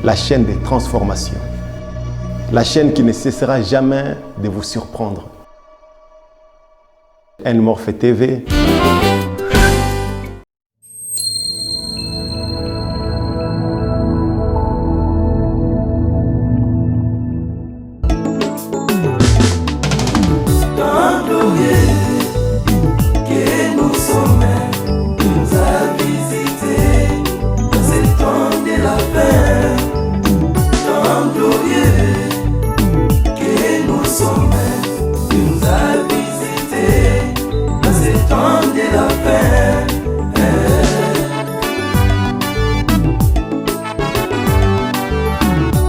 la chaîne des transformations, la chaîne qui ne cessera jamais de vous surprendre. Nmorphe TV.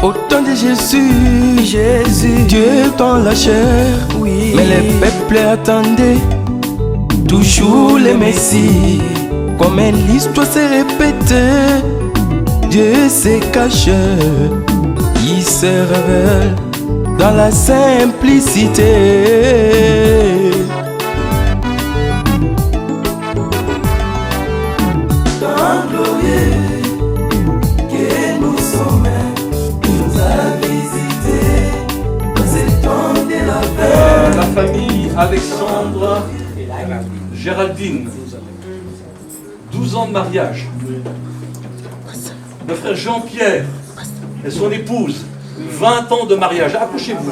Au temps de Jésus, Dieu dans la chair, oui. Mais les peuples attendaient toujours le Messie. Comme l'histoire s'est répétée, Dieu s'est caché, il se révèle dans la simplicité. Tant glorieux que nous sommes, nous a visité dans ce temps de la paix. La famille Alexandre Géraldine, 12 ans de mariage. Le frère Jean-Pierre et son épouse, 20 ans de mariage. Approchez-vous.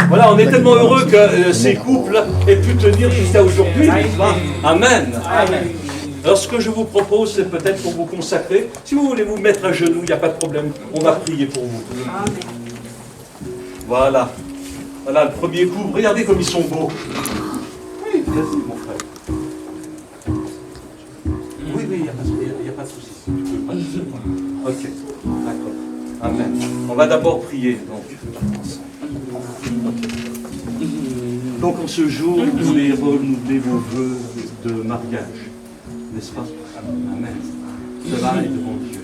Voilà, on est tellement heureux que ces couples aient pu tenir jusqu'à aujourd'hui. Amen. Amen. Alors ce que je vous propose, c'est peut-être pour vous consacrer. Si vous voulez vous mettre à genoux, il n'y a pas de problème. On va prier pour vous. Voilà. Voilà le premier coup. Regardez comme ils sont beaux. Oui, vas-y mon frère. Oui, il n'y a pas de souci. Tu peux pas. Ok, d'accord. Amen. On va d'abord prier. Donc en ce jour, vous voulez renouveler vos vœux de mariage. N'est-ce pas? Amen. Cela est devant Dieu.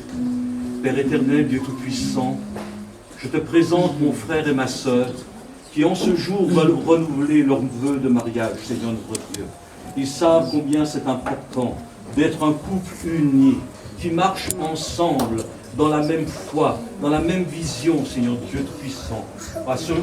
Père éternel, Dieu Tout-Puissant, je te présente mon frère et ma sœur qui en ce jour veulent renouveler leurs vœux de mariage, Seigneur notre Dieu. Ils savent combien c'est important d'être un couple uni, qui marche ensemble dans la même foi, dans la même vision, Seigneur Dieu Tout-Puissant.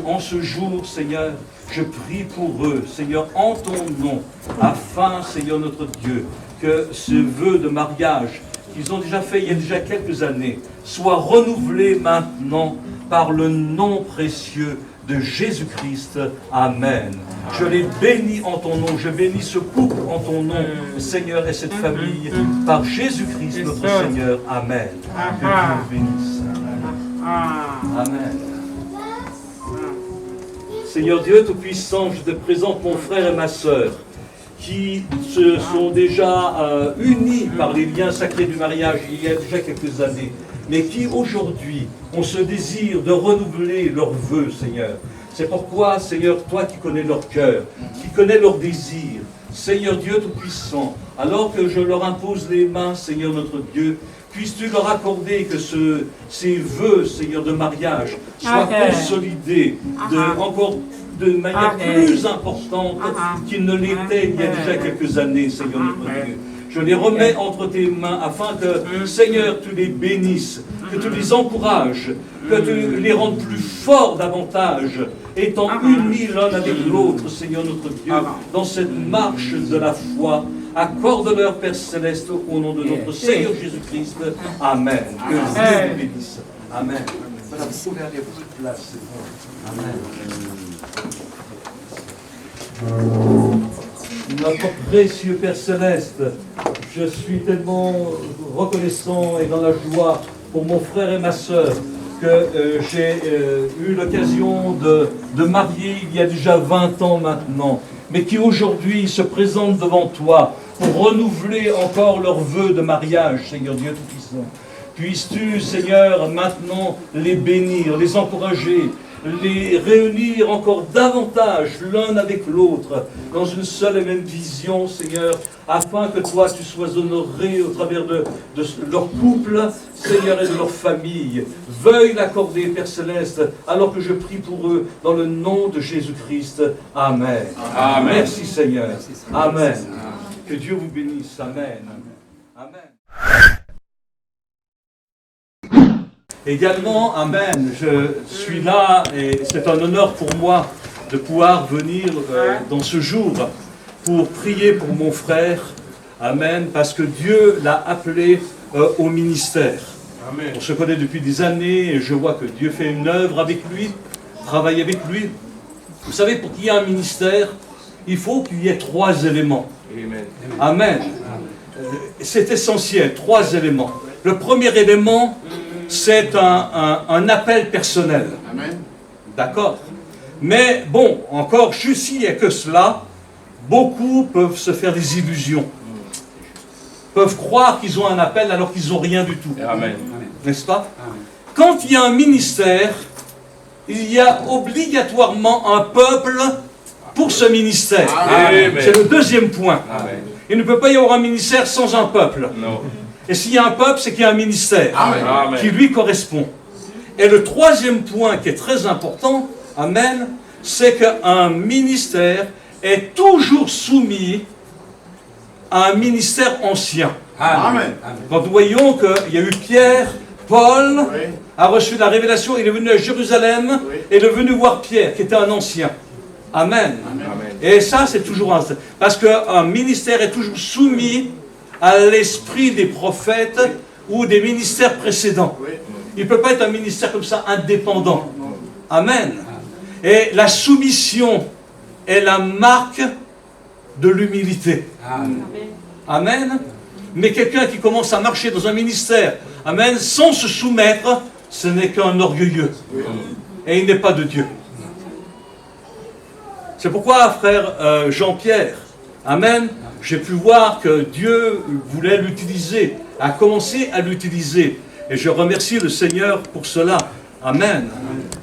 En ce jour, Seigneur, je prie pour eux, Seigneur, en ton nom, afin, Seigneur notre Dieu, que ce vœu de mariage qu'ils ont déjà fait il y a déjà quelques années soit renouvelé maintenant par le nom précieux de Jésus-Christ. Amen. Je les bénis en ton nom, je bénis ce couple en ton nom, Seigneur, et cette famille, par Jésus-Christ notre Seigneur. Amen. Que Dieu vous bénisse. Amen. Seigneur Dieu Tout-Puissant, je te présente mon frère et ma sœur, qui se sont déjà unis par les liens sacrés du mariage il y a déjà quelques années, mais qui aujourd'hui ont ce désir de renouveler leurs vœux, Seigneur. C'est pourquoi, Seigneur, toi qui connais leur cœur, qui connais leurs désirs, Seigneur Dieu Tout-Puissant, alors que je leur impose les mains, Seigneur notre Dieu, puisses-tu leur accorder que ces vœux, Seigneur, de mariage soient consolidés encore de manière plus importante qu'ils ne l'étaient il y a déjà quelques années, Seigneur notre Dieu. Je les remets entre tes mains afin que, Seigneur, tu les bénisses, que tu les encourages, que tu les rendes plus forts davantage, étant unis l'un avec l'autre, Seigneur notre Dieu, dans cette marche de la foi. Accorde-leur, Père Céleste, au nom de notre Seigneur Jésus-Christ. Amen. Que Dieu vous bénisse. Amen. Voilà, vous pouvez aller à votre place, c'est bon. Amen. Notre précieux Père Céleste, je suis tellement reconnaissant et dans la joie pour mon frère et ma sœur que j'ai eu l'occasion de marier il y a déjà 20 ans maintenant, mais qui aujourd'hui se présentent devant toi pour renouveler encore leurs vœux de mariage, Seigneur Dieu Tout-Puissant. Puisses-tu, Seigneur, maintenant les bénir, les encourager, les réunir encore davantage l'un avec l'autre dans une seule et même vision, Seigneur, afin que toi tu sois honoré au travers de leur couple, Seigneur, et de leur famille. Veuille l'accorder, Père Céleste, alors que je prie pour eux dans le nom de Jésus-Christ. Amen. Amen. Merci Seigneur. Amen. Que Dieu vous bénisse. Amen. Amen. Également, Amen, je suis là et c'est un honneur pour moi de pouvoir venir dans ce jour pour prier pour mon frère, Amen, parce que Dieu l'a appelé au ministère. Amen. On se connaît depuis des années et je vois que Dieu fait une œuvre avec lui, travaille avec lui. Vous savez, pour qu'il y ait un ministère, il faut qu'il y ait 3 éléments. Amen. Amen. C'est essentiel, 3 éléments. Le premier élément, c'est un appel personnel. Amen. D'accord? Mais bon, encore, s'il n'y a que cela, beaucoup peuvent se faire des illusions. Peuvent croire qu'ils ont un appel alors qu'ils n'ont rien du tout. Amen. N'est-ce pas? Quand il y a un ministère, il y a obligatoirement un peuple pour ce ministère. Amen. C'est le deuxième point. Amen. Il ne peut pas y avoir un ministère sans un peuple. Non. Et s'il y a un peuple, c'est qu'il y a un ministère Amen. qui lui correspond. Et le troisième point qui est très important, Amen, c'est qu'un ministère est toujours soumis à un ministère ancien. Amen. Quand nous voyons qu'il y a eu Pierre, Paul a reçu la révélation, il est venu à Jérusalem et il est venu voir Pierre, qui était un ancien. Amen. Amen. Et ça, c'est toujours un... Parce qu'un ministère est toujours soumis à l'esprit des prophètes ou des ministères précédents. Il ne peut pas être un ministère comme ça, indépendant. Amen. Et la soumission est la marque de l'humilité. Amen. Mais quelqu'un qui commence à marcher dans un ministère, Amen, sans se soumettre, ce n'est qu'un orgueilleux. Et il n'est pas de Dieu. C'est pourquoi, frère Jean-Pierre, Amen, j'ai pu voir que Dieu voulait l'utiliser, a commencé à l'utiliser. Et je remercie le Seigneur pour cela. Amen.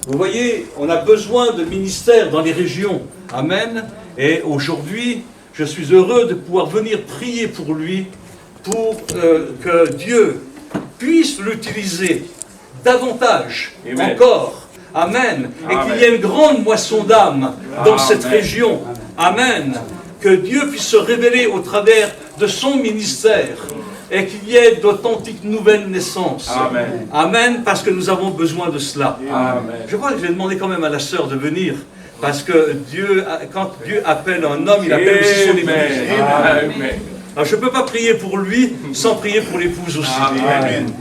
Vous voyez, on a besoin de ministères dans les régions. Amen. Et aujourd'hui, je suis heureux de pouvoir venir prier pour lui, pour que Dieu puisse l'utiliser davantage, Amen. encore. Amen. Et qu'il y ait une grande moisson d'âmes dans cette région. Amen. Que Dieu puisse se révéler au travers de son ministère et qu'il y ait d'authentiques nouvelles naissances. Amen. Amen, parce que nous avons besoin de cela. Amen. Je crois que je vais demander quand même à la sœur de venir, parce que Dieu, quand Dieu appelle un homme, il appelle aussi son épouse. Amen. Alors je ne peux pas prier pour lui sans prier pour l'épouse aussi. Amen.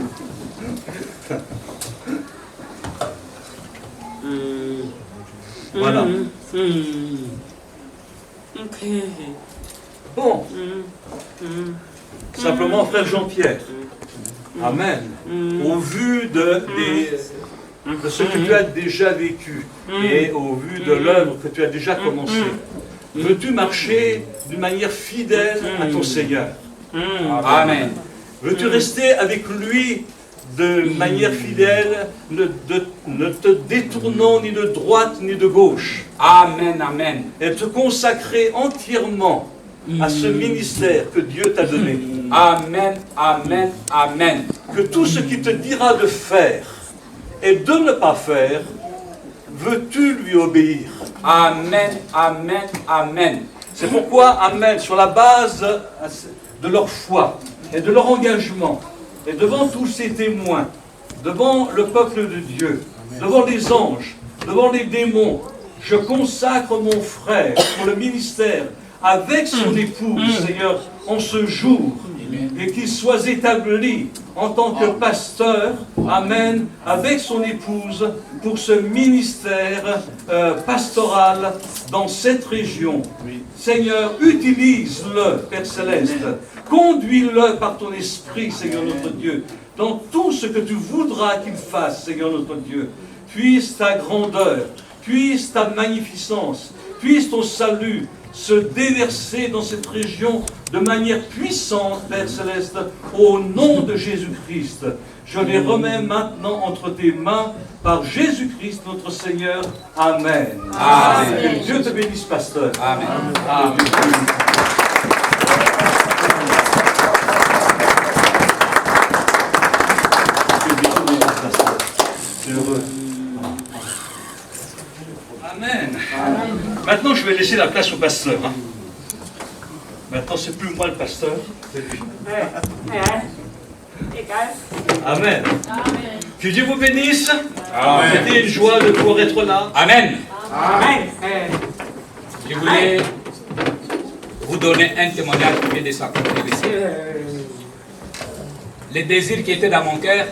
Voilà. Bon. Simplement, frère Jean-Pierre. Amen. Au vu de ce que tu as déjà vécu et au vu de l'œuvre que tu as déjà commencée, veux-tu marcher d'une manière fidèle à ton Seigneur? Amen. Veux-tu rester avec lui de manière fidèle, ne te détournant ni de droite ni de gauche? Amen. Amen. Et te consacrer entièrement à ce ministère que Dieu t'a donné. Amen. Amen. Amen. Que tout ce qu'il te dira de faire et de ne pas faire, veux-tu lui obéir? Amen. Amen. Amen. C'est pourquoi, Amen, sur la base de leur foi et de leur engagement, et devant tous ces témoins, devant le peuple de Dieu, devant les anges, devant les démons, je consacre mon frère pour le ministère avec son épouse, Seigneur, en ce jour, et qu'il soit établi en tant que pasteur, Amen, avec son épouse pour ce ministère pastoral dans cette région. Seigneur, utilise-le, Père Céleste, conduis-le par ton esprit, Seigneur notre Dieu, dans tout ce que tu voudras qu'il fasse, Seigneur notre Dieu. Puisse ta grandeur, puisse ta magnificence, puisse ton salut se déverser dans cette région de manière puissante, Père Céleste, au nom de Jésus-Christ. Je les remets maintenant entre tes mains par Jésus-Christ notre Seigneur. Amen. Amen. Que Dieu te bénisse, pasteur. Amen. Amen. Que Dieu te bénisse, pasteur. C'est heureux. Amen. Maintenant, je vais laisser la place au pasteur. Hein. Maintenant, c'est plus moi le pasteur, c'est lui. Amen. Que Dieu vous bénisse. C'était une joie de pouvoir être là. Amen. Je voulais vous donner un témoignage qui vient de s'accomplir ici. Le désir qui était dans mon cœur,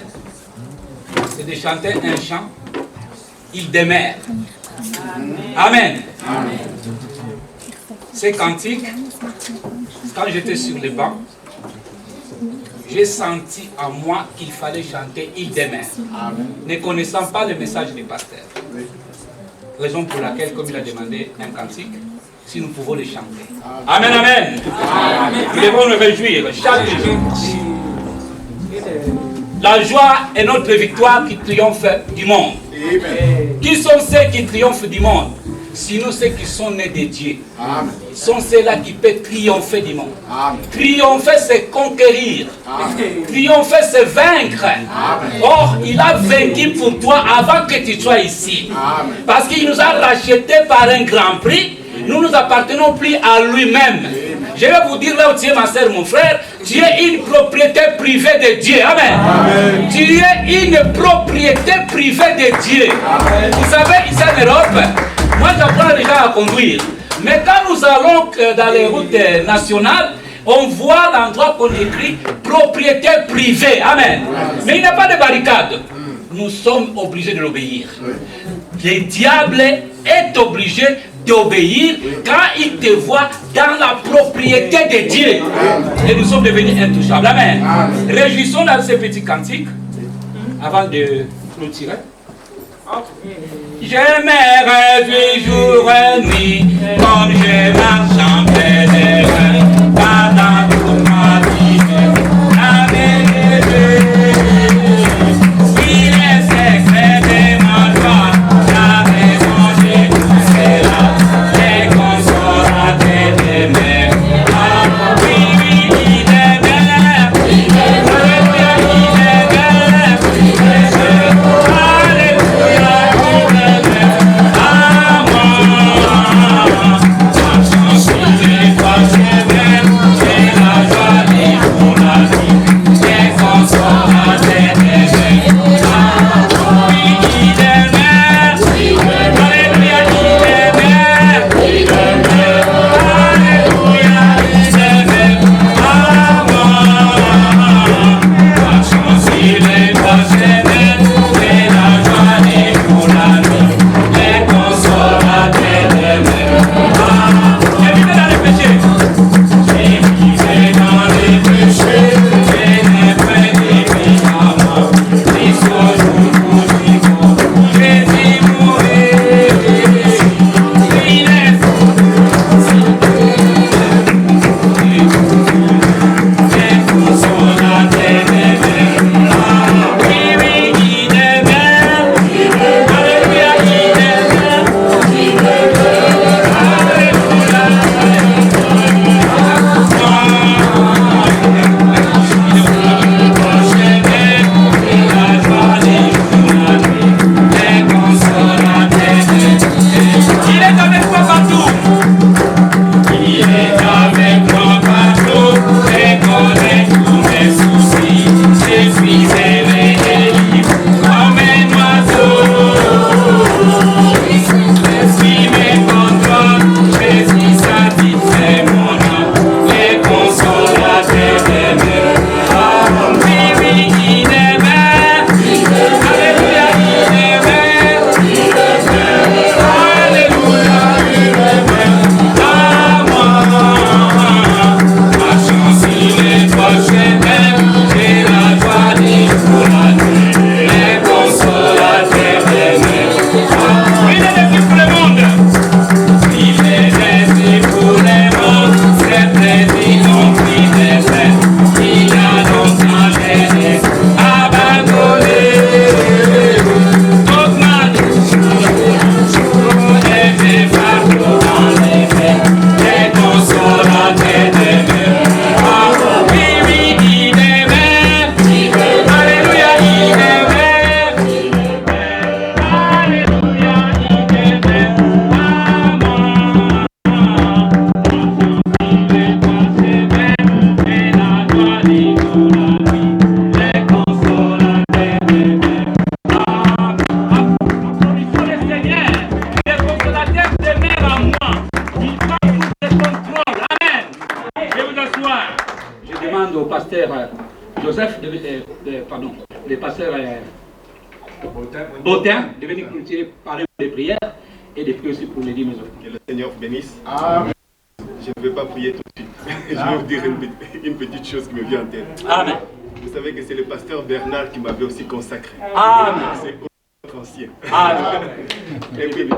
c'est de chanter un chant, Il demeure. Amen. Ces cantiques, quand j'étais sur les bancs, j'ai senti en moi qu'il fallait chanter Il demeure, ne connaissant pas le message du pasteur. Raison pour laquelle, comme il a demandé un cantique, si nous pouvons le chanter. Amen, amen. Nous devons nous réjouir chaque jour. La joie est notre victoire qui triomphe du monde. Qui sont ceux qui triomphent du monde? Sinon ceux qui sont nés de Dieu. Sont ceux-là qui peuvent triompher du monde. Triompher, c'est conquérir. Triompher, c'est vaincre. Or, il a vaincu pour toi avant que tu sois ici. Parce qu'il nous a rachetés par un grand prix. Nous ne nous appartenons plus à lui-même. Je vais vous dire là où tu es, ma soeur, mon frère, tu es une propriété privée de Dieu. Amen. Tu es une propriété privée de Dieu. Vous savez, ici en Europe, moi j'apprends déjà à conduire. Mais quand nous allons dans les routes nationales, on voit l'endroit qu'on écrit propriété privée. Amen. Mais il n'y a pas de barricade. Nous sommes obligés de l'obéir. Le diable est obligé d'obéir quand il te voit dans la propriété de Dieu. Et nous sommes devenus intouchables. Amen. Réjouissons dans ces petits cantiques avant de clôturer. Je me réjouis jour et nuit comme je marche en pèlerin pendant toute ma vie. Avec Dieu, il est secret de ma joie. J'avais mangé tout cela, les consolatés de mes. Ah oui, oui, il est belle. Alléluia, il est belle. Alléluia, il est belle. pasteur Bautin de venir parler des prières et des prières aussi pour les 10 maisons. Que le Seigneur vous bénisse. Amen. Je ne vais pas prier tout de suite. Je vais vous dire une petite chose qui me vient en tête. Amen. Vous savez que c'est le pasteur Bernard qui m'avait aussi consacré. Amen. C'est notre ancien. Amen. Et oui,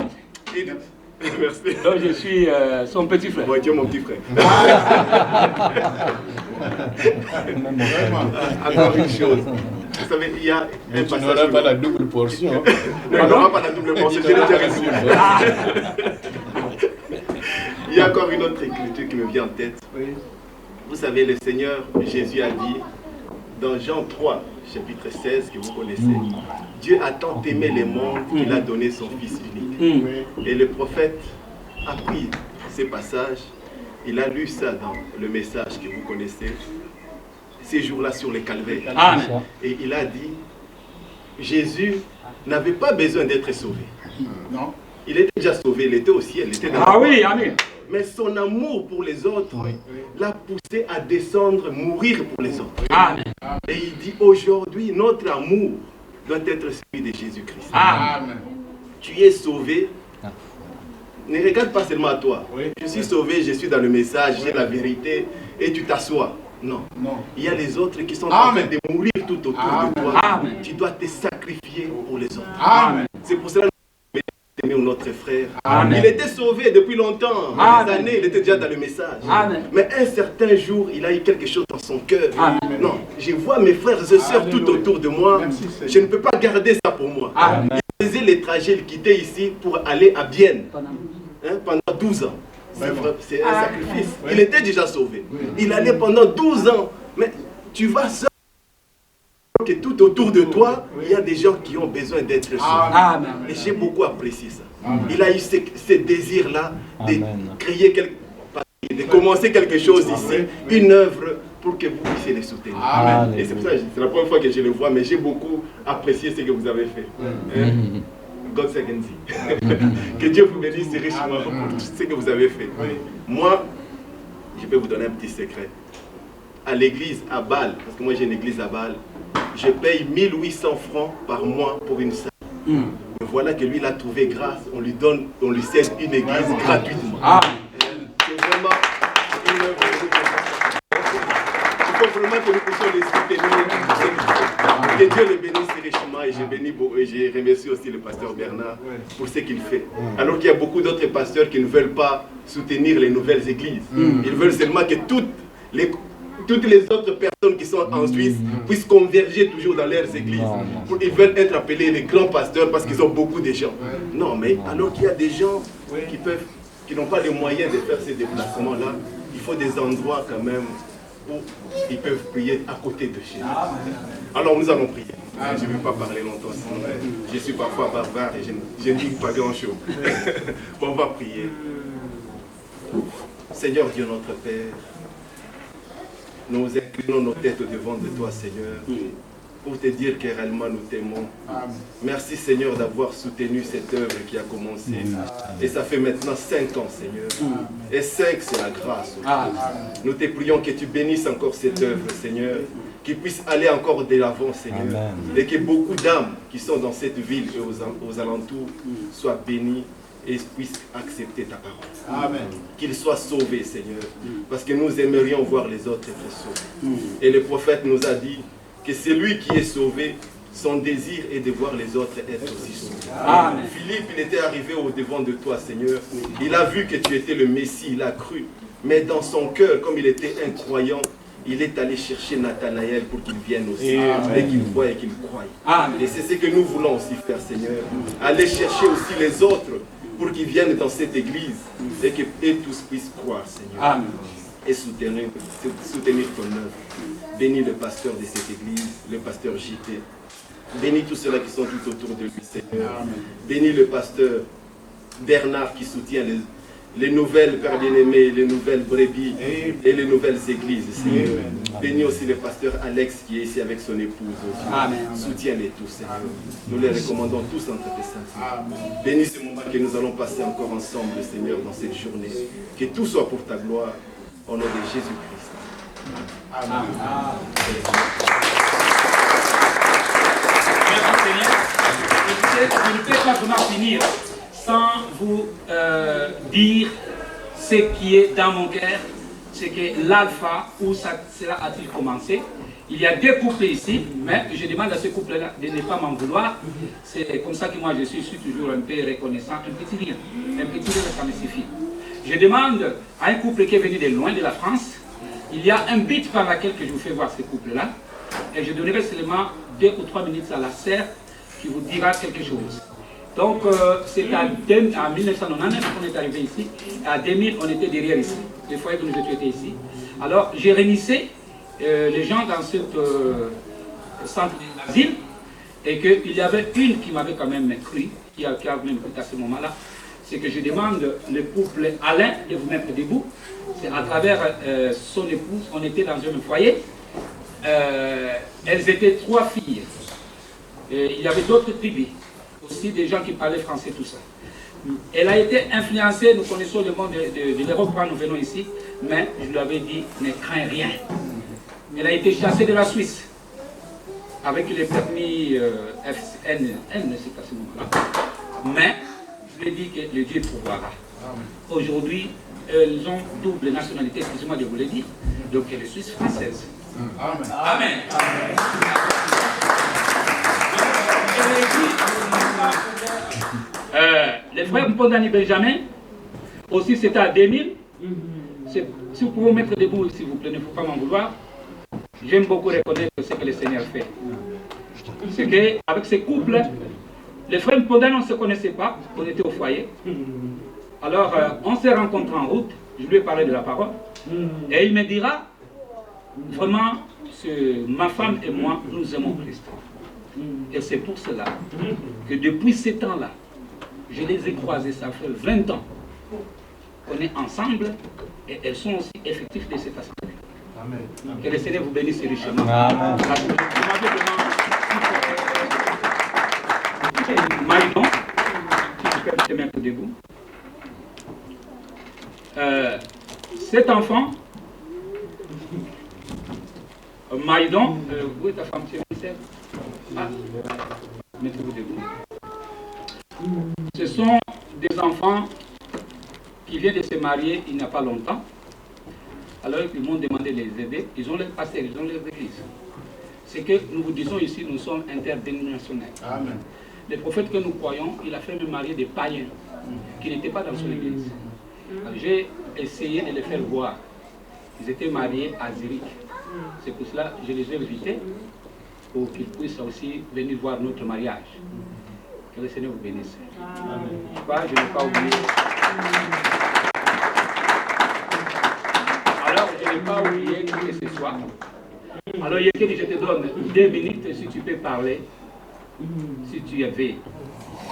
merci. Donc je suis son petit frère. Bon, tu es mon petit frère. Encore une chose. Vous savez, il y a un passage. Tu n'auras pas la double portion. Non, on n'aura pas la double portion, je l'ai déjà reçu. Il y a encore une autre écriture qui me vient en tête. Vous savez, le Seigneur Jésus a dit dans Jean 3, chapitre 16, que vous connaissez, Dieu a tant aimé le monde qu'il a donné son Fils unique. Et le prophète a pris ces passages, il a lu ça dans le message que vous connaissez, ces jours-là sur le calvaire. Amen. Et il a dit, Jésus n'avait pas besoin d'être sauvé. Non. Il était déjà sauvé, il était au ciel, il était dans Ah oui, amen. Mais son amour pour les autres l'a poussé à descendre, mourir pour les autres. Amen. Et il dit aujourd'hui, notre amour doit être celui de Jésus-Christ. Amen. Tu es sauvé. Ne regarde pas seulement à toi. Je suis sauvé, je suis dans le message, j'ai la vérité et tu t'assois. Non. Il y a les autres qui sont en train de mourir tout autour de toi. Amen. Tu dois te sacrifier pour les autres. Amen. C'est pour cela que nous aimons notre frère. Amen. Il était sauvé depuis longtemps. Amen. Des années, il était déjà dans le message. Amen. Mais un certain jour, il a eu quelque chose dans son cœur. Amen. Non, je vois mes frères et sœurs tout autour de moi. Je ne peux pas garder ça pour moi. Amen. Il faisait les trajets, il quittait ici pour aller à Bienne. Pendant 12 ans. C'est un sacrifice. Il était déjà sauvé. Il allait pendant 12 ans. Mais tu vas seul. Que tout autour de toi, il y a des gens qui ont besoin d'être sauvés. Amen. Et j'ai beaucoup apprécié ça. Il a eu ce désir-là de créer de commencer quelque chose ici, une œuvre pour que vous puissiez les soutenir. Amen. Et c'est pour ça, c'est la première fois que je le vois, mais j'ai beaucoup apprécié ce que vous avez fait. Hein? God second you. Que Dieu vous bénisse richement pour tout ce que vous avez fait. Moi, je vais vous donner un petit secret. À l'église à Bâle, parce que moi j'ai une église à Bâle, je paye 1800 francs par mois pour une salle. Mais voilà que lui, il a trouvé grâce, on lui cède une église gratuitement. C'est vraiment une œuvre de Dieu. Il faut vraiment que nous puissions les soutenir. Que Dieu les bénisse richement et je remercie aussi le pasteur Bernard pour ce qu'il fait. Alors qu'il y a beaucoup d'autres pasteurs qui ne veulent pas soutenir les nouvelles églises. Ils veulent seulement que toutes les autres personnes qui sont en Suisse puissent converger toujours dans leurs églises. Ils veulent être appelés les grands pasteurs parce qu'ils ont beaucoup de gens. Non, mais alors qu'il y a des gens qui n'ont pas les moyens de faire ces déplacements-là, il faut des endroits quand même où ils peuvent prier à côté de chez eux. Alors nous allons prier. Je ne vais pas parler longtemps, sinon je suis parfois barbare et je ne dis pas grand-chose. On va prier. Seigneur Dieu notre Père, nous inclinons nos têtes devant de toi, Seigneur, pour te dire que réellement nous t'aimons. Merci, Seigneur, d'avoir soutenu cette œuvre qui a commencé. Et ça fait maintenant 5 ans, Seigneur. Et 5, c'est la grâce. Nous te prions que tu bénisses encore cette œuvre, Seigneur, qu'il puisse aller encore de l'avant, Seigneur. Et que beaucoup d'âmes qui sont dans cette ville et aux alentours soient bénies et puissent accepter ta parole. Amen. Qu'ils soient sauvés, Seigneur, parce que nous aimerions voir les autres être sauvés. Et le prophète nous a dit que celui qui est sauvé, son désir est de voir les autres être aussi sauvés. Amen. Philippe, il était arrivé au devant de toi, Seigneur. Il a vu que tu étais le Messie, il a cru. Mais dans son cœur, comme il était incroyant, il est allé chercher Nathanaël pour qu'il vienne aussi, et qu'il voie et qu'il croie. Et c'est ce que nous voulons aussi faire, Seigneur. Aller chercher aussi les autres pour qu'ils viennent dans cette église et que tous puissent croire, Seigneur. Amen. Et soutenir ton œuvre. Bénis le pasteur de cette église, le pasteur JT. Bénis tous ceux-là qui sont tout autour de lui, Seigneur. Bénis le pasteur Bernard qui soutient les nouvelles Pères bien-aimés, les nouvelles brebis et les nouvelles églises, Seigneur. Bénis aussi le pasteur Alex qui est ici avec son épouse. Soutiens-les tous, Seigneur. Nous les recommandons tous entre tes saints. Bénis ce moment que nous allons passer encore ensemble, Seigneur, dans cette journée. Que tout soit pour ta gloire, au nom de Jésus-Christ. Amen. je ne peux pas vraiment finir sans vous dire ce qui est dans mon cœur, c'est que l'alpha, où cela a-t-il commencé? Il y a deux couples ici, mais je demande à ce couple-là de ne pas m'en vouloir. C'est comme ça que moi je suis toujours un peu reconnaissant. Un petit rien, ça me suffit. Je demande à un couple qui est venu de loin de la France, il y a un bit par laquelle que je vous fais voir ce couple-là, et je donnerai seulement 2 ou 3 minutes à la sœur qui vous dira quelque chose. Donc c'est en 1999 qu'on est arrivé ici, à 2000 on était derrière ici, les foyers que nous étions ici. Alors j'ai réunissé les gens dans ce centre d'asile, et qu'il y avait une qui m'avait quand même cru, qui a même cru à ce moment-là, c'est que je demande le couple Alain de vous mettre debout. C'est à travers son épouse, on était dans un foyer. Elles étaient 3 filles. Et il y avait d'autres tribus, aussi des gens qui parlaient français, tout ça. Elle a été influencée, nous connaissons le monde de l'Europe quand nous venons ici, mais je lui avais dit, ne crains rien. Elle a été chassée de la Suisse, avec les permis FN, c'est à ce moment-là. Mais, je lui ai dit que le Dieu pourvoira. Aujourd'hui, elles ont double nationalité, excusez-moi de vous le dire, donc elle est suisse française. Amen. Amen. Les frères Mpondani Benjamin, aussi c'était à 2000. Si vous pouvez vous mettre debout, s'il vous plaît, ne faut pas m'en vouloir. J'aime beaucoup reconnaître ce que le Seigneur fait. C'est qu'avec ces couples, les frères Mpondani, on ne se connaissait pas, on était au foyer. Alors, on s'est rencontrés en route, je lui ai parlé de la parole, et il me dira, vraiment, ma femme et moi, nous aimons Christ. Et c'est pour cela que depuis ces temps-là, je les ai croisées, ça fait 20 ans qu'on est ensemble, et elles sont aussi effectives de cette assemblée. Amen. Que le Seigneur vous bénisse richement. Amen. Maïdon, si tu peux te mettre debout. Cet enfant, Maïdon, où est ta femme, c'est ah, mettez-vous debout. Ce sont des enfants qui viennent de se marier il n'y a pas longtemps. Alors ils m'ont demandé de les aider. Ils ont leur pasteur, ils ont leur église. C'est que nous vous disons ici, nous sommes interdénominationnels. Amen. Les prophètes que nous croyons, il a fait me marier des païens qui n'étaient pas dans son église. J'ai essayé de les faire voir. Ils étaient mariés à Zurich. C'est pour cela que je les ai invités pour qu'ils puissent aussi venir voir notre mariage. Que le Seigneur vous bénisse. Amen. Je n'ai pas oublié. Alors, je n'ai pas oublié que ce soir. Alors, Yekeli, je te donne 2 minutes si tu peux parler. Si tu avais.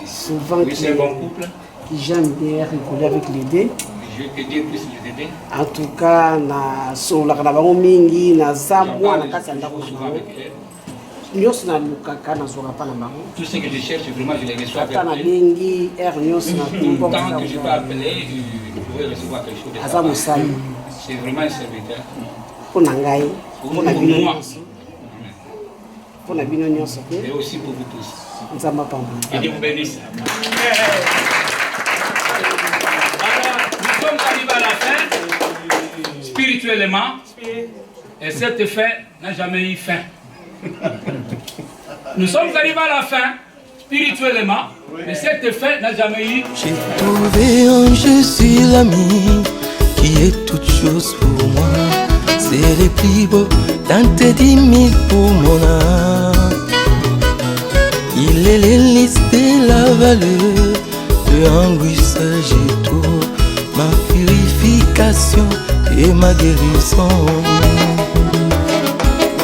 Souvent, oui, c'est un bon couple. J'aime bien rigoler avec les dés. Je vais te dire plus les aider. En tout cas, na solaka na bango mingi na zamwa na kati ya ndako bango. Nyonso na lukaka na zoka pa na bango. Tout ce que je cherche, vraiment, je les reçois avec na bengi nyonso na tumbo. Tant que je peux appeler, je pourrais recevoir quelque chose de Aza musali. C'est vraiment un serviteur. Pour ngai, pour na bino moi. nyonso. Pour na bino nyonso. Et aussi pour vous tous. Nzamba pamba. Que Dieu vous bénisse. Nous sommes arrivés à la fin, spirituellement, et cette fin n'a jamais eu fin. Nous sommes arrivés à la fin, spirituellement, mais cette fin n'a jamais eu. J'ai trouvé en Jésus l'ami qui est toute chose pour moi. C'est le plus beau dans tes 10 000 pour mon âme. Il est l'hélice de la valeur, de anguissage et tout, ma purification et ma guérison.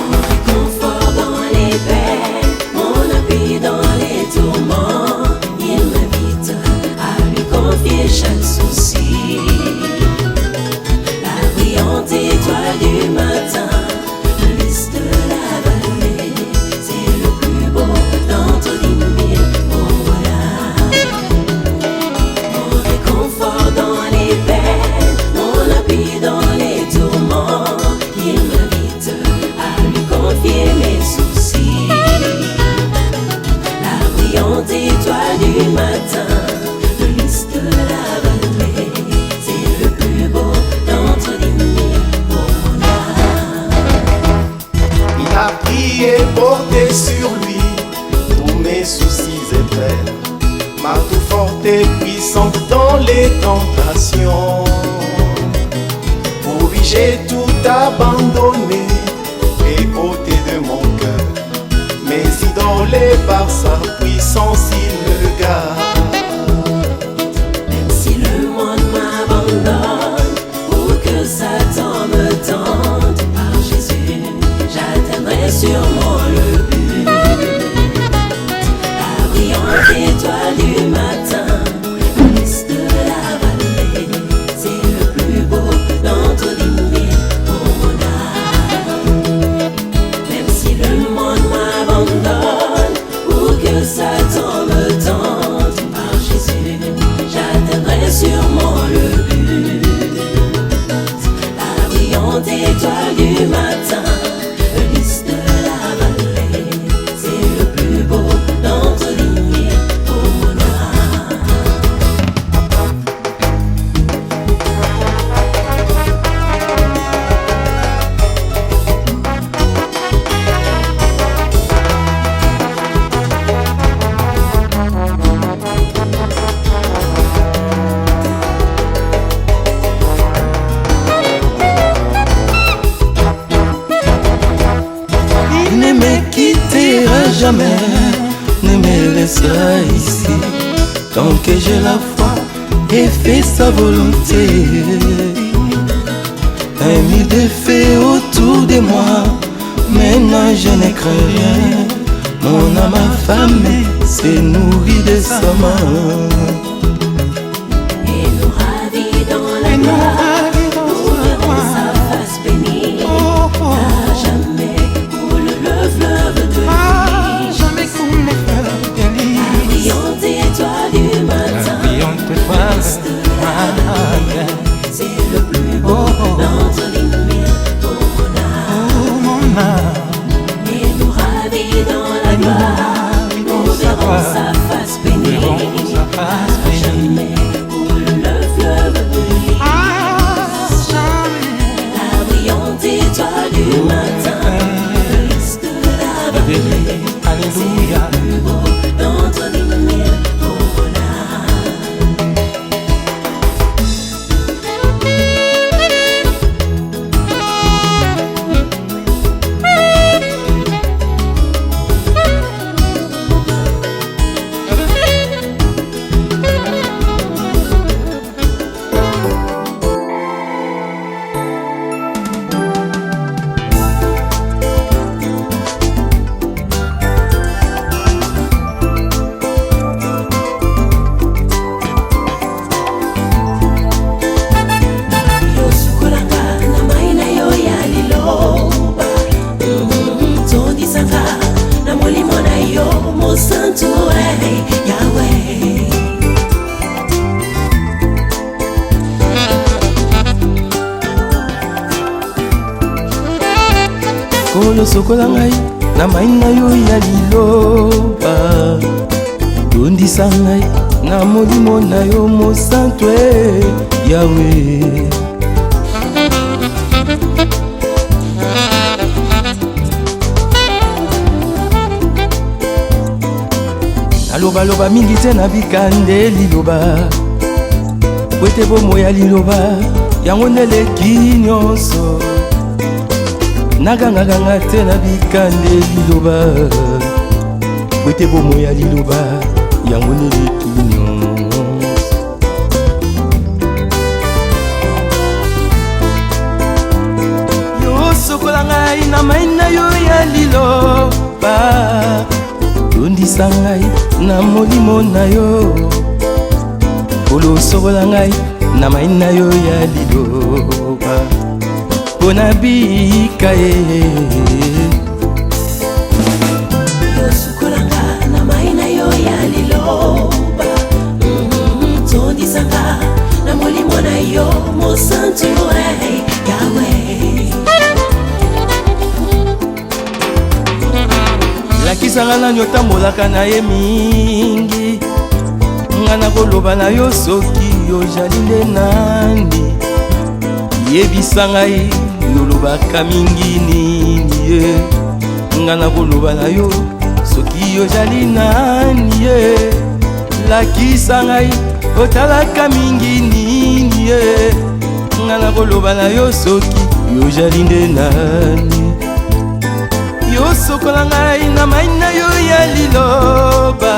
Mon réconfort dans les peines, mon appui dans les tourments, il m'invite à lui confier chaque souci. La brillante étoile du matin, le lys de la vallée, c'est le plus beau d'entre 10 000 pour l'âme. Mon réconfort dans les peines, mon appui dans les tourments, il étoiles du matin, le lys de la vallée, c'est le plus beau d'entre les mille pour mon âme. Il a prié, porté sur lui tous mes soucis éternels, ma tout forte et puissante dans les tentations. Pour lui j'ai tout abandonné et ôté de mon cœur mes idoles, et par sa puissance il me garde. Même si le monde m'abandonne ou que Satan me tente, par Jésus j'atteindrai sûrement le but. La brillante étoile du matin, le lys de la vallée, c'est le plus beau d'entre les mille pour mon âme. Même si le monde m'abandonne ou que Satan me tente, par Jésus j'atteindrai sûrement le but. La brillante étoile du matin, le lys de la vallée, c'est le plus beau d'entre les mille pour mon âme. Il ne me quittera jamais, ne me laissera ici, tant que j'ai la foi et fais sa volonté. Un mille de feu autour de moi, maintenant je ne crains rien. Mon âme affamée se nourrit de sa main. Et nous ravis dans la gloire, nous verrons sa face bénie. À jamais coule le fleuve de vie. Jamais qu'on ne fait La brillante étoile du matin, le lys de la vallée, c'est le plus beau d'entre les mille pour mon âme. Et nous ravis dans la gloire, nous verrons sa face bénie. À jamais coule le fleuve de vie. La brillante étoile du matin, le lys de la vallée, c'est le plus beau d'entre les mille pour mon âme. Yo sukolanga na mai na yo ya liloba, tondisanga na molimo na yo mosantu Yahweh. Kolo sokola ngai na mai na yo ya liloba, tondisa ngai na molimo na yo mosantu Yahweh. Nalobaloba mingi te na bikande liloba, po ete bomoi ya liloba yango neleki nyonso. Nagangaganga te na bikande liloba, po ete bomoi ya liloba yango neleki nyonso. Yo sokola ngai na mai na yo ya liloba, tondisa ngai na molimo na yo. Kolo sokola ngai na mai na yo ya liloba, mpo na bika ye. Yo sukolanga na mai na yo ya liloba, tondisanga na molimo na yo mosantu Yahweh. Lakisanga nani otambolaka na ye mingi, koloba na yo soki ozali nde nani yebisa ngai yolobaka mingi nini ye nga na koloba na yo soki ozali nani ye lakisa ngai otalaka mingi nini ye nga na koloba na yo soki ozali nde nani yosokola ngai na mai na yo ya liloba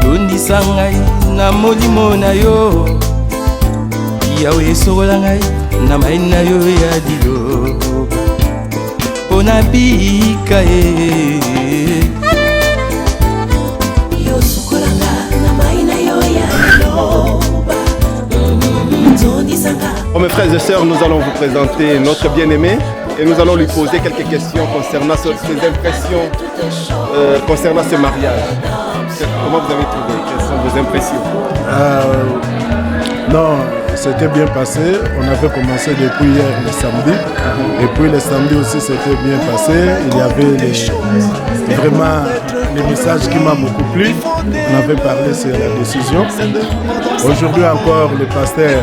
tondisa ngai na molimo na yo yawe esokola ngai na mai na yo ya liloba mpo na bika ye yosokola ngai na mai na yo ya liloba tondisa ngai. Oh, mes frères et sœurs, nous allons vous présenter notre bien-aimé et nous allons lui poser quelques questions concernant ses impressions concernant ce mariage. Comment vous avez trouvé? Quelles sont vos impressions? Non, c'était bien passé. On avait commencé depuis hier le samedi. Et puis le samedi aussi c'était bien passé. Il y avait vraiment les messages qui m'ont beaucoup plu. On avait parlé sur la décision. Aujourd'hui encore le pasteur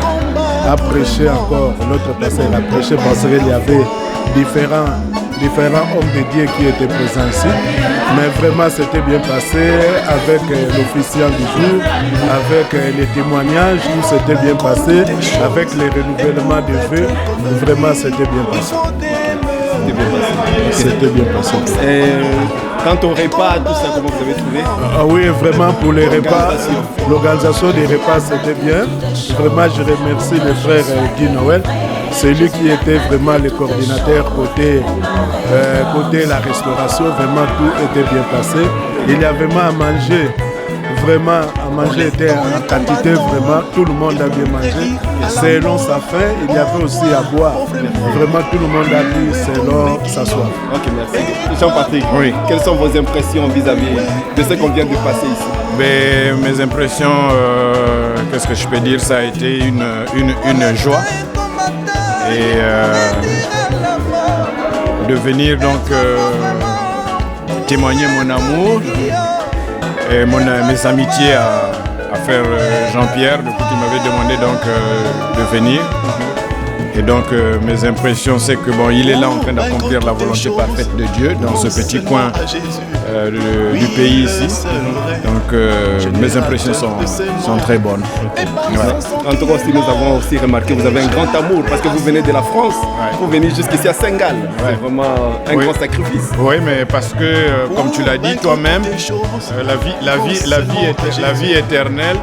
a prêché encore. L'autre pasteur a prêché parce qu'il y avait différents hommes de Dieu qui étaient présents ici. Mais vraiment c'était bien passé avec l'officiel du jour, avec les témoignages, tout s'était bien passé, avec les renouvellements de vœux, vraiment c'était bien passé. C'était bien passé. Et quant au repas, tout ça, comment vous avez trouvé? Oui, vraiment pour les repas, l'organisation des repas c'était bien. Vraiment je remercie le frère Guy Noël. C'est lui qui était vraiment le coordinateur côté la restauration. Vraiment tout était bien passé. Il y a vraiment à manger. Vraiment à manger était en quantité. Vraiment tout le monde a bien mangé. Selon sa faim, il y avait aussi à boire. Vraiment tout le monde a bu selon sa soif. Ok, merci. Jean-Patrick, oui. Quelles sont vos impressions vis-à-vis de ce qu'on vient de passer ici? Mais mes impressions, qu'est-ce que je peux dire, ça a été une joie. Et de venir donc témoigner mon amour et mes amitiés à frère Jean-Pierre, depuis qu'il m'avait demandé donc de venir. Et donc mes impressions c'est que bon, il est là en train d'accomplir la volonté parfaite de Dieu dans ce petit coin du pays ici. Donc mes impressions sont très bonnes. Ouais. En tout cas aussi, nous avons aussi remarqué que vous avez un grand amour parce que vous venez de la France pour venir jusqu'ici à Saint-Gall. C'est vraiment un grand sacrifice. Oui, mais parce que comme tu l'as dit toi-même, la vie éternelle,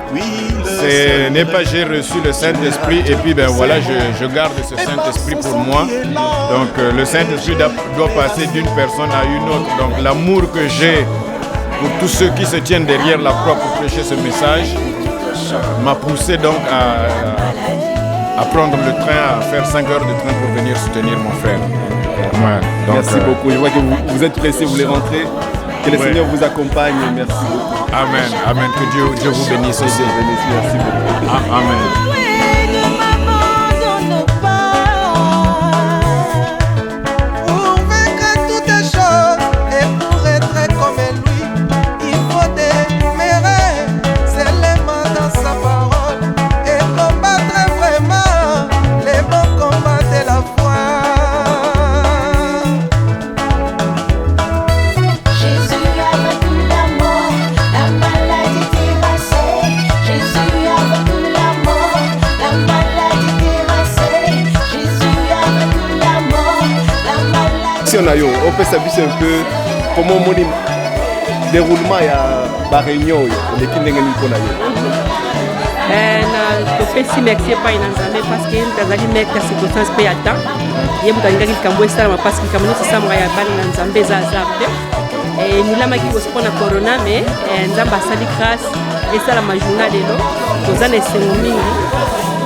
ce n'est pas j'ai reçu le Saint-Esprit et puis ben voilà, je garde ce Saint-Esprit pour moi. Donc le Saint-Esprit doit passer d'une personne à une autre. Donc l'amour que j'ai pour tous ceux qui se tiennent derrière la croix pour prêcher ce message m'a poussé donc à prendre le train, à faire 5 heures de train pour venir soutenir mon frère. Ouais, donc, merci beaucoup. Je vois que vous êtes pressé, vous voulez rentrer. Que le Seigneur vous accompagne. Merci beaucoup. Amen. Amen. Que Dieu vous bénisse aussi. Merci beaucoup. Amen. On peut s'abuser un peu comment on déroulement ya réunion de kindenge nikona yo. Topesi merci epai na Nzambe parce que tazali mettre ya circonstance pe ya temps ye moto alingaki likambo esalama parce que likambo nyonso esalama ya bana na Nzambe eza hasard te nilamaki kosiko na corona mais Nzambe asali grâce esalama journal lelo toza na esengo mingi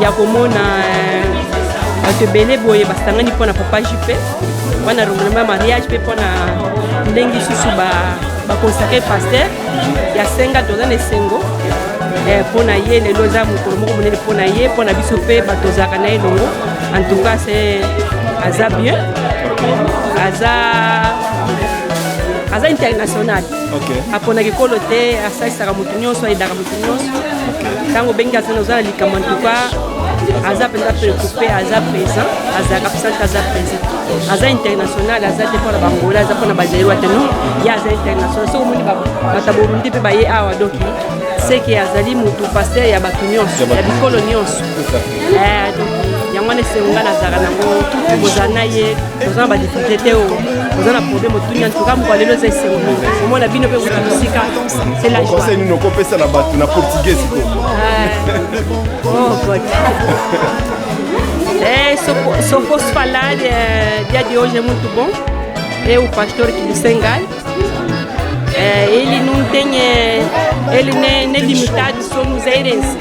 ya komona bato ebele boye basangani mpo na papa jupe wana renouvellement mariage pe pona ndenge susu ba consacrer pasteur ya senga toza na esengo pona ye lelo za mokolo moko monene pona ye pona biso pe batozaka na elongo en tout cas c'est aza bien aza international aponaki ekolo te asalisaka motu nyonso ayedaka motu nyonso ntango obengi aza na likambo antuka aza mpenza préoccupé aza présent azalaka mpenza te aza présent aza international aza te mpona bangola aza mpona bazairwa te non ye aza international soki omoni bato burundi mpe baye awa donc seke azali motu paster ya bato nyonso ya bikolo nyonso donc yango wana esengo nga nazalaka nango kozala na ye toza na badifikulte te oyo toza na problème otunia ntuka moko lelo eza esengo mingi omona bino mpe motu mosika c'est la joie conseil nini okopesa na bato na portugais sikoyo oh god se eu fosse falar dia de hoje é muito bom é o pastor Kilusengai ele não tem ele nem é limitado só nos eirenses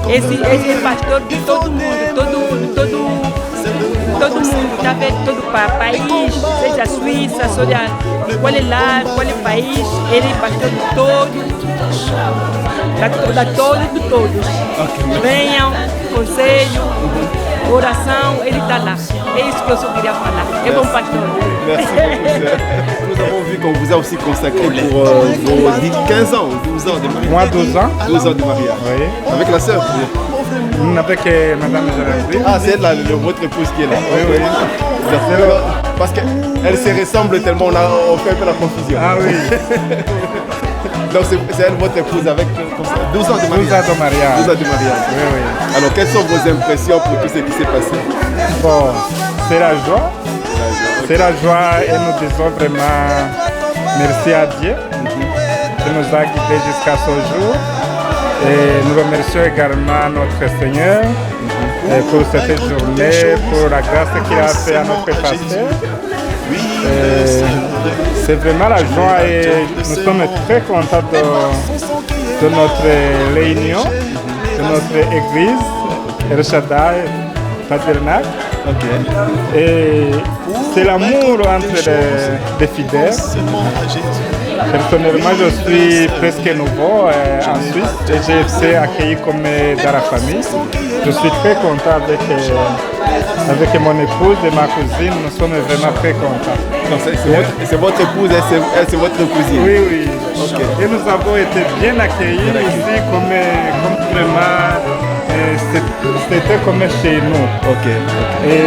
esse é pastor de todo mundo todo mundo tá vendo todo país seja Suíça seja qual é lá qual é país ele é pastor de todos venham conselho oração, ele está lá. É isso que eu só queria falar. É bom pastor. Merci beaucoup. Nous avons vu qu'on vous a aussi consacré pour vos 15 ans, 12 ans de mariage. Moi, 12 ans. 12 ans de mariage. Oui. Avec la sœur. Avec Madame Zalazzi. Ah, c'est elle là, votre épouse qui est là. Oui, oui. Parce qu'elle se ressemble tellement, on fait un peu la confusion. Ah oui. Donc c'est elle votre épouse avec 12 ans de mariage. 12 ans de mariage. 12 ans de mariage. Oui, oui. Alors quelles sont vos impressions pour tout ce qui s'est passé? Bon, c'est la joie. C'est la joie et nous disons vraiment merci à Dieu qui nous a guidés jusqu'à ce jour. Et nous remercions également notre Seigneur pour cette journée, pour la grâce qu'il a fait à notre pasteur. C'est vraiment la joie et nous sommes très contents de notre réunion, de notre église, El Shaddai Tabernacle. Et c'est l'amour entre les fidèles. Personnellement, je suis presque nouveau en Suisse et j'ai été accueilli comme dans la famille. Je suis très content avec mon épouse et ma cousine. Nous sommes vraiment très contents. C'est votre épouse et c'est votre cousine? Oui, oui. Okay. Et nous avons été bien accueillis ici comme vraiment, c'était comme chez nous. Et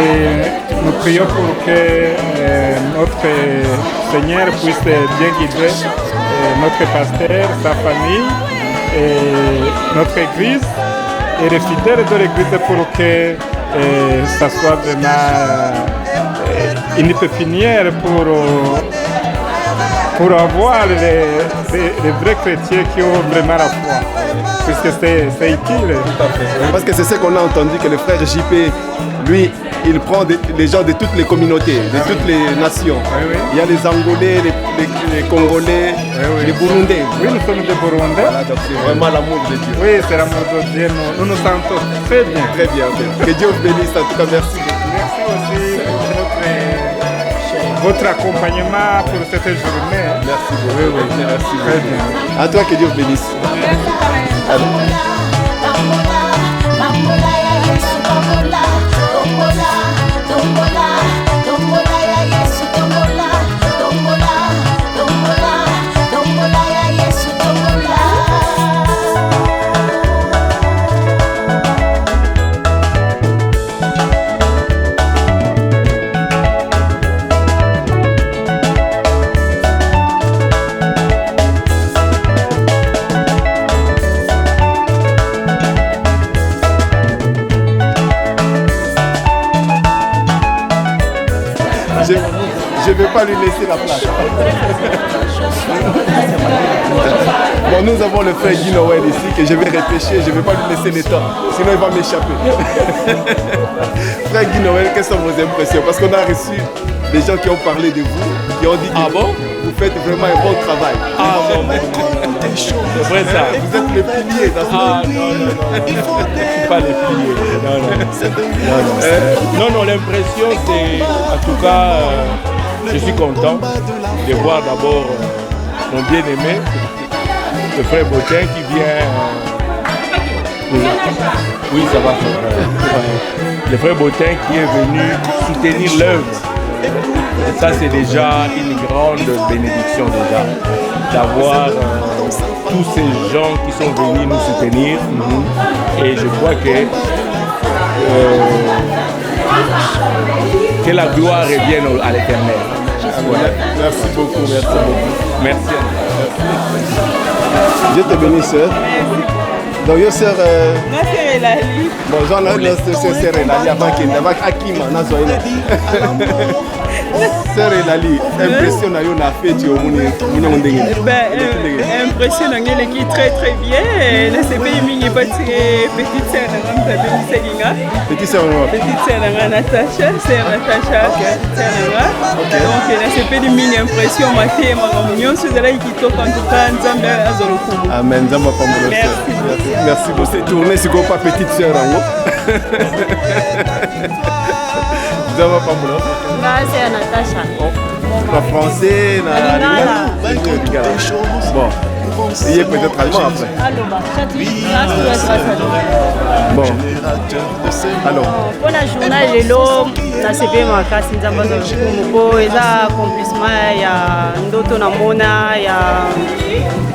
nous prions pour que notre Seigneur puisse bien guider notre pasteur, sa famille, et notre église et les fidèles de l'église pour que ça soit vraiment une pépinière pour avoir les vrais chrétiens qui ont vraiment la foi. Puisque c'est utile. Parce que c'est ce qu'on a entendu, que le frère JP, lui, il prend les gens de toutes les communautés, de toutes les nations. Il y a les Angolais, les Congolais, les Burundais. Oui, nous sommes des Burundais. Voilà, donc c'est vraiment l'amour de Dieu. Oui, c'est l'amour de Dieu. Nous nous sentons très bien. Très bien. Que Dieu vous bénisse. En tout cas, merci. Merci aussi pour votre accompagnement pour cette journée. Merci beaucoup. Oui, merci. Très bien. À toi, que Dieu vous bénisse. Je ne vais pas lui laisser la place. Bon, nous avons le frère Guy Noël ici que je vais repêcher, je ne vais pas lui laisser le temps, sinon il va m'échapper. Frère Guy Noël, quelles sont vos impressions? Parce qu'on a reçu des gens qui ont parlé de vous, qui ont dit que vous faites vraiment un bon travail. Ah bon, c'est vrai ça. Vous êtes les piliers dans ce pays. Je ne suis pas les piliers. Non, l'impression c'est, en tout cas, je suis content de voir d'abord mon bien-aimé, le frère Botin qui vient... Oui, ça va. Le frère Botin qui est venu soutenir l'œuvre Ça, c'est déjà une grande bénédiction déjà, d'avoir tous ces gens qui sont venus nous soutenir. Et je crois que la gloire revienne à l'Éternel. Merci beaucoup, merci beaucoup. Merci. Dieu te bénisse, sœur. Donc, yo sœur. Ma sœur Elali. Bon, j'en ai une sœur Elali avant qu'il n'y ait pas Akima. Sœur Elali, impression na yo na fête au Mouni. Impression na ngele qui très très bien. Na CP mingi bati petite sœur na ngam tabe Selinga. Petite sœur na Natacha, sœur Natacha. Donc na CP de mini impression maté mamunyon suzala ikitoka en tout cas Nzambe azolokumu. Amen, Nzambe pamolo. Merci pour cette tournée, c'est quoi pas petite sœur en haut. Nzambe pamolo. C'est Natacha. En français, bon, il est peut-être allemand après. Bon, alors. Pour la journée, les lots, na CP makasi nzamba za lukumu eza accomplissement ya ndoto na mona ya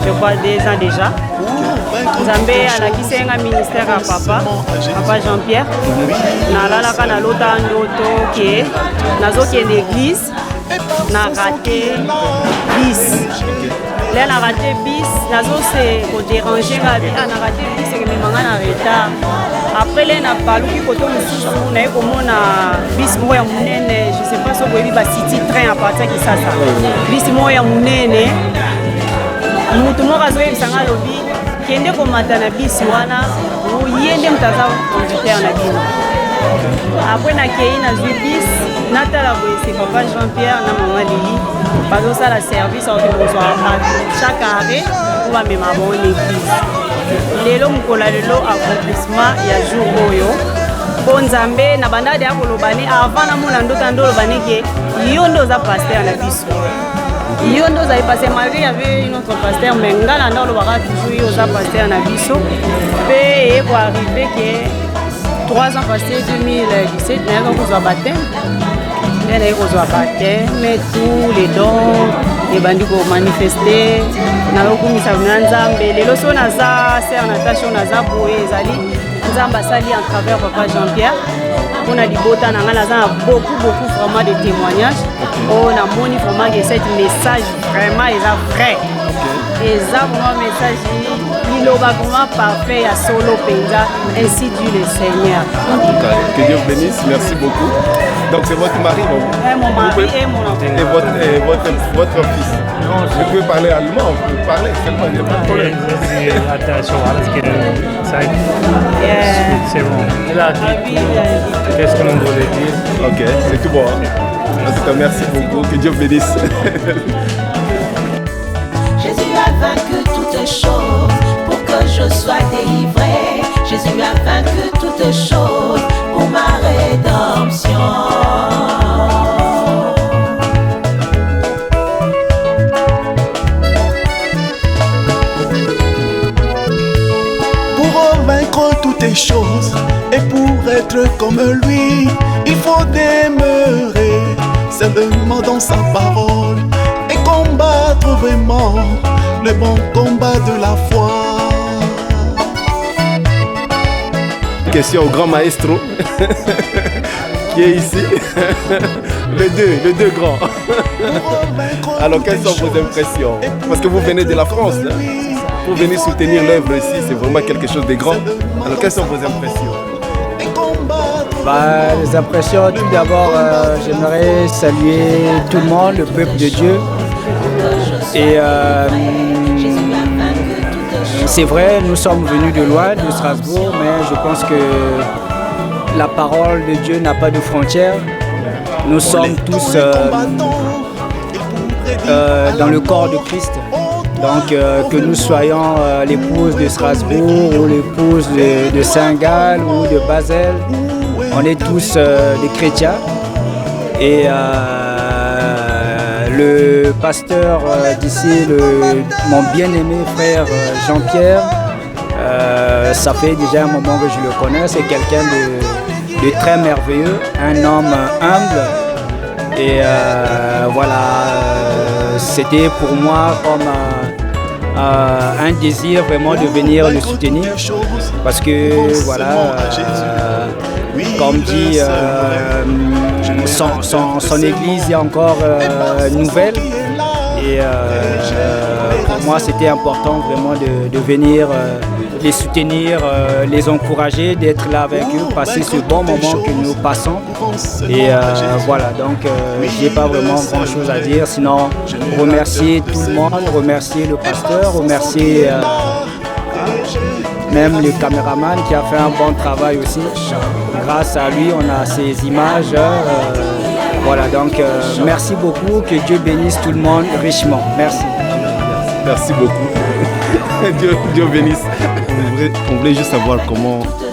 je crois 2 ans déjà. Nzambe alakisenga ministère à papa Jean-Pierre. Nalalaka na lota ndoto ke nazokende église na raté bis. Là na raté bis nazo se ko déranger na raté bis ke memanga na retard. Après là na baluki koto mususu na ekomona bis moya munene, je sais pas si vous voyez ba city train à partir qui ça. Bis moya munene. Mutu moko azoyebisanga lobi kende komata na bisi wana oyende mutaza conducteur na bino. Après nakei nazwi bisi natala boye c'est papa Jean-Pierre na maman Lili bazosala service okebozwa chaque arrêt pour bamema bon l'église. Lelo mokolo lelo accomplissement ya jour oyo po Nzambe na bandade ya koloba ne avant na mona ndoto ndoloba ne ke yo ndo za pasteur na biso. Yo ndo za passé Marie avait une autre pasteur mais ngala ndo lobaka toujours yo za pasteur na biso pe e pour arriver que 3 ans passés 2017 na ko zo baptême. Na ko zo baptême mais tous les dons et bandi ko manifester na lokumisa na Nzambe lelo so na za sœur Natacha na za boye ezali Nzamba sali en travers papa Jean-Pierre. On a dit bota na ngala za beaucoup vraiment de témoignages. On a moni vraiment que cet message vraiment est vrai. Et ça vraiment message il va vraiment parfait à solo penza ainsi dit le Seigneur. Que Dieu vous bénisse, merci beaucoup. Donc c'est votre mari, non? Mon mari et mon enfant. Et votre fils. Non, je peux parler allemand, on peut parler seulement, il n'y a pas de problème. C'est bon. Il a dit qu'est-ce que l'on voulait dire. Ok, c'est tout bon. En tout cas, merci beaucoup, que Dieu vous bénisse. Jésus a vaincu toutes choses pour que je sois délivré. Jésus a vaincu toutes choses pour ma rédemption. Toutes les choses et pour être comme lui il faut demeurer seulement dans sa parole et combattre vraiment le bon combat de la foi. Question au grand maestro qui est ici. les deux grands. Alors quelles sont vos impressions? Parce que vous venez de la France, hein? Pour venir soutenir l'œuvre ici, c'est vraiment quelque chose de grand. Alors, quelles sont vos impressions? Les impressions, tout d'abord, j'aimerais saluer tout le monde, le peuple de Dieu. Et c'est vrai, nous sommes venus de loin, de Strasbourg, mais je pense que la parole de Dieu n'a pas de frontières. Nous sommes tous dans le corps de Christ. Donc que nous soyons l'épouse de Strasbourg ou l'épouse de Saint-Gall ou de Basel, on est tous des chrétiens. Et le pasteur d'ici, mon bien-aimé frère Jean-Pierre, ça fait déjà un moment que je le connais, c'est quelqu'un de très merveilleux, un homme humble Et c'était pour moi comme un désir vraiment de venir le soutenir. Parce que comme dit, son église est encore nouvelle. Et pour moi, c'était important vraiment de venir les soutenir, les encourager, d'être là avec eux, passer ce bon moment que nous passons. Et donc je n'ai pas vraiment grand chose à dire, sinon remercier tout le monde, remercier le pasteur, remercier même le caméraman qui a fait un bon travail aussi. Grâce à lui, on a ces images. Merci beaucoup, que Dieu bénisse tout le monde richement. Merci. Merci beaucoup. Dieu bénisse. On voulait juste savoir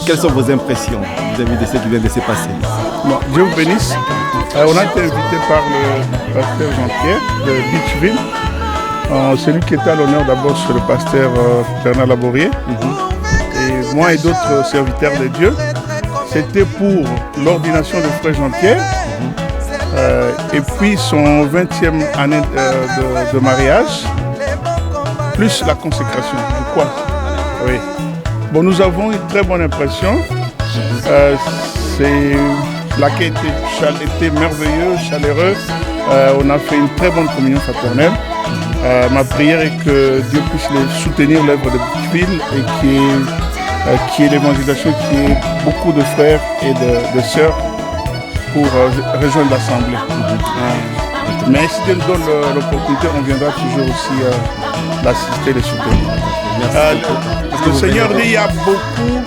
quelles sont vos impressions vis-à-vis de ce qui vient de se passer. Bon, Dieu vous bénisse. On a été invité par le pasteur Jean-Pierre de Beachville. Celui qui était à l'honneur d'abord, c'est le pasteur Bernard Laborier. Et moi et d'autres serviteurs de Dieu. C'était pour l'ordination de frère Jean-Pierre. Et puis son 20e année de mariage, plus la consécration. Pourquoi? Oui. Bon, nous avons une très bonne impression. L'accueil était merveilleux, chaleureux. On a fait une très bonne communion fraternelle. Ma prière est que Dieu puisse soutenir l'œuvre de Beachville et qu'il y ait l'évangélisation, qu'il y ait beaucoup de frères et de sœurs pour rejoindre l'Assemblée. Mais si Dieu nous donne l'opportunité, on viendra toujours aussi l'assister et le soutenir. Le Seigneur dit qu'il y a beaucoup,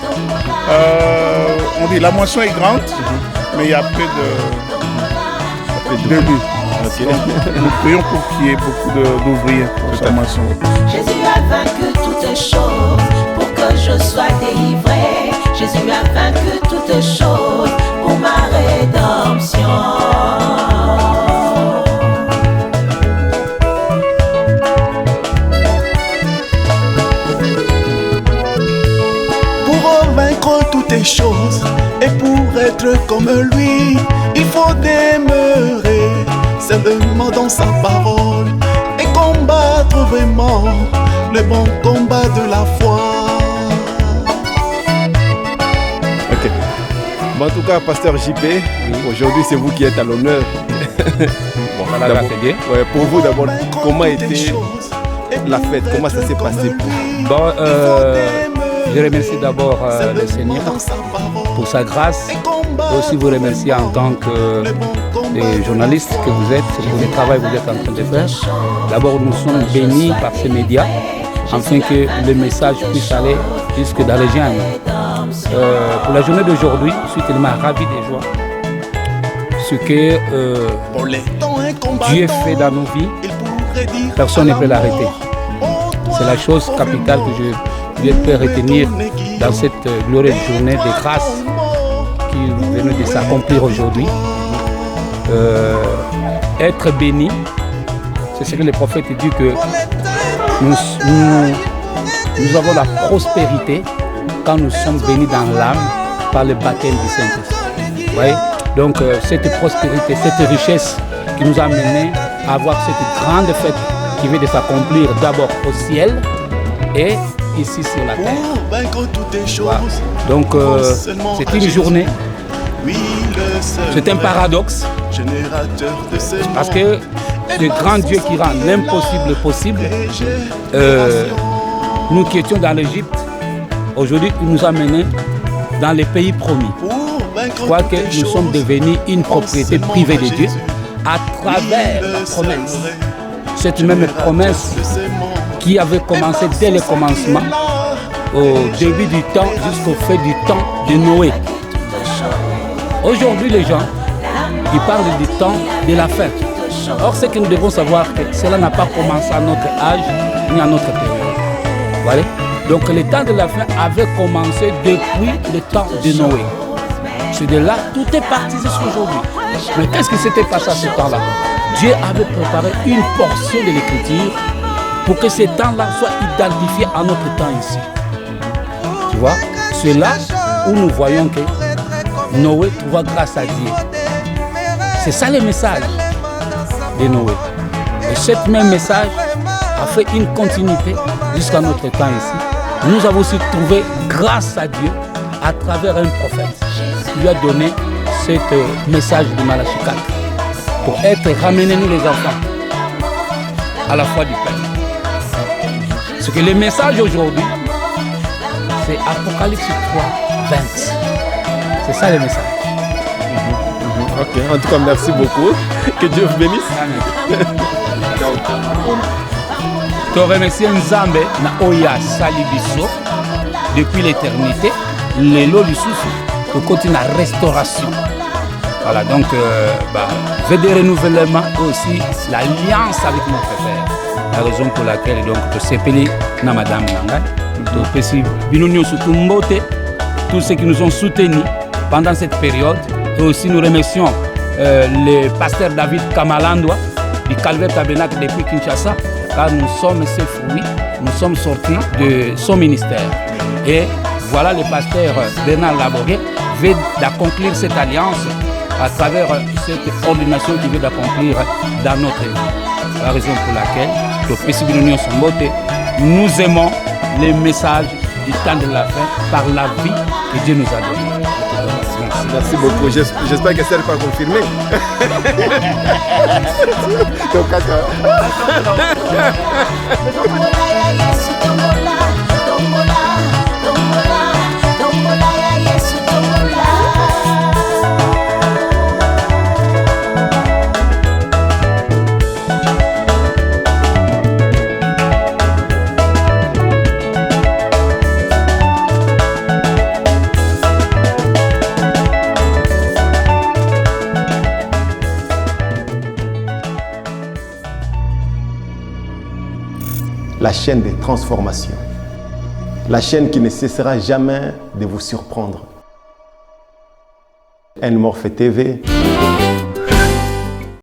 on dit la moisson est grande, mais il y a peu de début. Nous prions pour qu'il y ait beaucoup d'ouvriers pour sa moisson. Jésus a vaincu toutes choses pour que je sois délivré. Jésus a vaincu toutes choses pour ma rédemption. Pour vaincre toutes les choses et pour être comme lui, il faut demeurer seulement dans sa parole et combattre vraiment le bon combat de la foi. Ok. Bon, en tout cas, pasteur JP, aujourd'hui c'est vous qui êtes à l'honneur. Pour vous d'abord, comment était la fête? Comment ça s'est passé pour vous? Je remercie d'abord le Seigneur pour sa grâce et aussi vous remercier en tant que journaliste que vous êtes pour le travail que vous êtes en train de faire. D'abord, nous sommes bénis par ces médias afin que le message puisse aller jusque dans les gens. Pour la journée d'aujourd'hui, je suis tellement ravi de joie. Ce que Dieu fait dans nos vies, personne ne peut l'arrêter. C'est la chose capitale que je peux retenir dans cette glorieuse journée de grâce qui venait de s'accomplir aujourd'hui. Être béni, c'est ce que le prophète dit que nous avons la prospérité quand nous sommes bénis dans l'âme par le baptême du Saint-Esprit. Ouais? Donc cette prospérité, cette richesse qui nous a menés à avoir cette grande fête qui vient de s'accomplir d'abord au ciel et ici sur la terre. Voilà. Donc c'est une journée, c'est un paradoxe, parce que le grand Dieu qui rend l'impossible possible, nous qui étions dans l'Égypte, aujourd'hui il nous a menés dans les pays promis. Je crois que nous sommes devenus une propriété privée de Dieu à travers la promesse. Cette même promesse qui avait commencé dès le commencement, au début du temps jusqu'au fait du temps de Noé. Aujourd'hui, les gens, ils parlent du temps de la fin. Or, ce que nous devons savoir, que cela n'a pas commencé à notre âge ni à notre période. Voilà. Donc, le temps de la fin avait commencé depuis le temps de Noé. C'est de là, tout est parti jusqu'aujourd'hui. Mais qu'est-ce qui s'était passé à ce temps-là? Dieu avait préparé une portion de l'écriture pour que ce temps-là soit identifié à notre temps ici. Tu vois, c'est là où nous voyons que Noé trouva grâce à Dieu. C'est ça le message. de Noé. Et ce même message a fait une continuité jusqu'à notre temps ici. Nous avons aussi trouvé grâce à Dieu à travers un prophète qui lui a donné ce message de Malachie 4 pour être ramenés, nous les enfants, à la foi du Père. Ce que le message aujourd'hui, c'est Apocalypse 3, 20. C'est ça le message. Ok, en tout cas, merci beaucoup. Que Dieu vous bénisse. Je remercie Nzambe na oya sali biso depuis l'éternité. Lelo lisusu au côté la restauration. Voilà, donc fait des renouvellements et aussi l'alliance avec notre Père. La raison pour laquelle donc je s'appelle na Madame Nangai. Donc si binonio sutumbote tous ceux qui nous ont soutenus pendant cette période et aussi nous remercions le pasteur David Kamalandwa du Calvaire Tabernacle depuis Kinshasa, car nous sommes ses fruits, nous sommes sortis de son ministère. Et voilà le pasteur Bernard Labogué veut d'accomplir cette alliance à travers cette ordination qu'il veut d'accomplir dans notre vie. La raison pour laquelle nous aimons les messages du temps de la fin par la vie que Dieu nous a donnée. Merci beaucoup. J'espère que ça n'est pas confirmé. La chaîne des transformations, la chaîne qui ne cessera jamais de vous surprendre. N-Morphe TV.